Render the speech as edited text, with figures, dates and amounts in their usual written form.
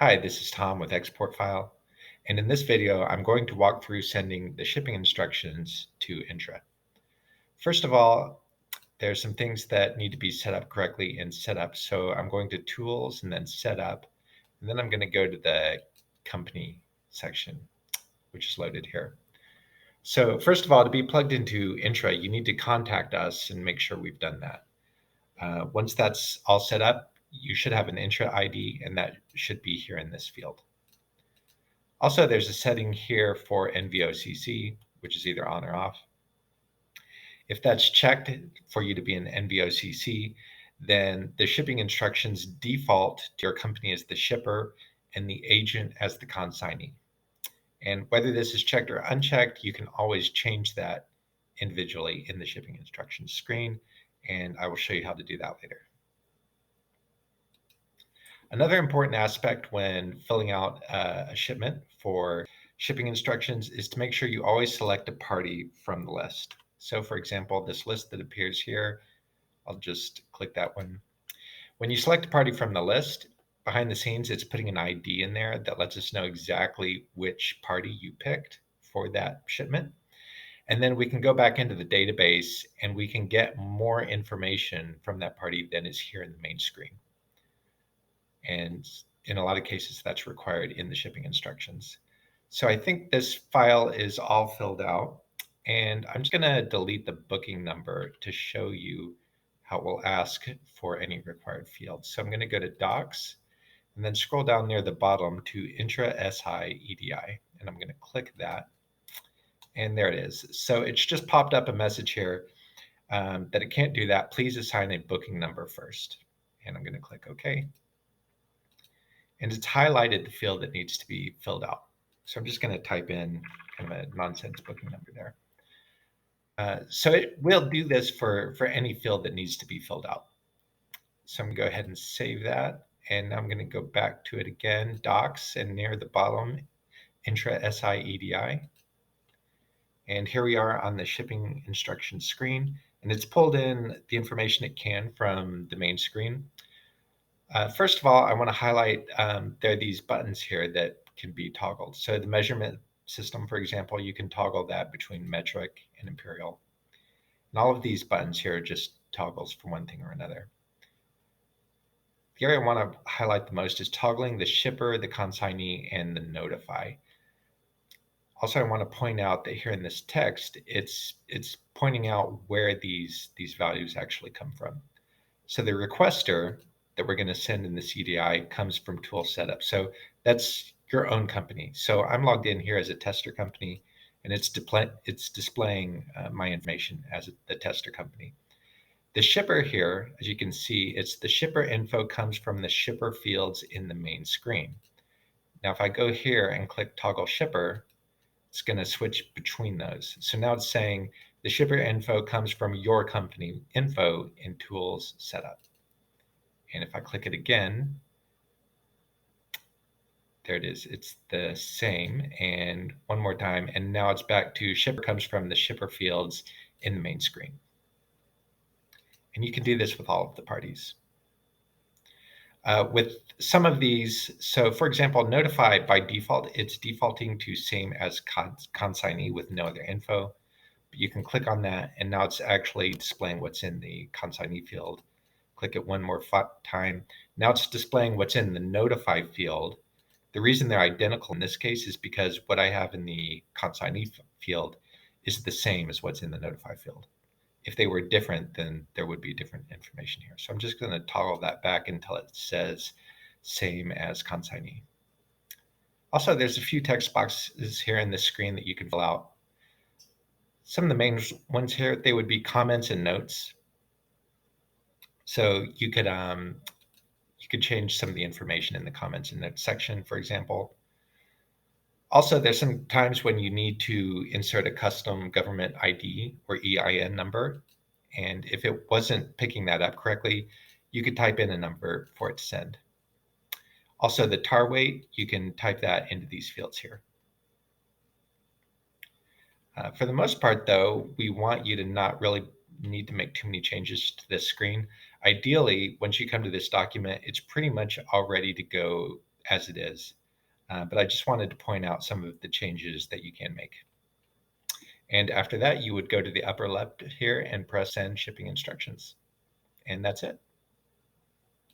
Hi, this is Tom with Export File, and in this video, I'm going to walk through sending the shipping instructions to Intra. First of all, there's some things that need to be set up correctly in Setup, so I'm going to Tools and then Setup, and then I'm going to go to the Company section, which is loaded here. So first of all, to be plugged into Intra, you need to contact us and make sure we've done that. Once that's all set up, you should have an Intra ID, and that should be here in this field. Also, there's a setting here for NVOCC, which is either on or off. If that's checked for you to be an NVOCC, then the shipping instructions default to your company as the shipper and the agent as the consignee. And whether this is checked or unchecked, you can always change that individually in the shipping instructions screen, and I will show you how to do that later. Another important aspect when filling out a shipment for shipping instructions is to make sure you always select a party from the list. So for example, this list that appears here, I'll just click that one. When you select a party from the list, behind the scenes, it's putting an ID in there that lets us know exactly which party you picked for that shipment. And then we can go back into the database and we can get more information from that party than is here in the main screen. And in a lot of cases, that's required in the shipping instructions. So I think this file is all filled out, and I'm just going to delete the booking number to show you how it will ask for any required fields. So I'm going to go to Docs and then scroll down near the bottom to Intra SI EDI, and I'm going to click that. And there it is. So it's just popped up a message here that it can't do that. Please assign a booking number first. And I'm going to click OK. And it's highlighted the field that needs to be filled out. So I'm just going to type in kind of a nonsense booking number there. So it will do this for any field that needs to be filled out. So I'm going to go ahead and save that. And I'm going to go back to it again, Docs, and near the bottom, Intra SI EDI. And here we are on the shipping instructions screen. And it's pulled in the information it can from the main screen. First of all, I want to highlight there are these buttons here that can be toggled. So the measurement system, for example, you can toggle that between metric and imperial. And all of these buttons here are just toggles for one thing or another. The area I want to highlight the most is toggling the shipper, the consignee, and the notify. Also, I want to point out that here in this text, it's pointing out where these values actually come from. So the requester that we're going to send in the CDI comes from Tool Setup. So that's your own company. So I'm logged in here as a tester company, and it's displaying my information as the tester company. The shipper here, as you can see, it's the shipper info comes from the shipper fields in the main screen. Now, if I go here and click toggle shipper, it's going to switch between those. So now it's saying the shipper info comes from your company info in Tools Setup. And if I click it again, there it is. It's the same. And one more time. And now it's back to shipper comes from the shipper fields in the main screen. And you can do this with all of the parties. With some of these, so for example, notify by default, it's defaulting to same as consignee with no other info. But you can click on that, and now it's actually displaying what's in the consignee field. Click it one more time. Now it's displaying what's in the notify field. The reason they're identical in this case is because what I have in the consignee field is the same as what's in the notify field. If they were different, then there would be different information here. So I'm just going to toggle that back until it says same as consignee. Also, there's a few text boxes here in the screen that you can fill out. Some of the main ones here, they would be comments and notes. So you could change some of the information in the comments and notes section, for example. Also, there's some times when you need to insert a custom government ID or EIN number. And if it wasn't picking that up correctly, you could type in a number for it to send. Also, the tar weight, you can type that into these fields here. For the most part, though, we want you to not really need to make too many changes to this screen. Ideally, once you come to this document, it's pretty much all ready to go as it is. But I just wanted to point out some of the changes that you can make. And after that, you would go to the upper left here and press send shipping instructions. And that's it.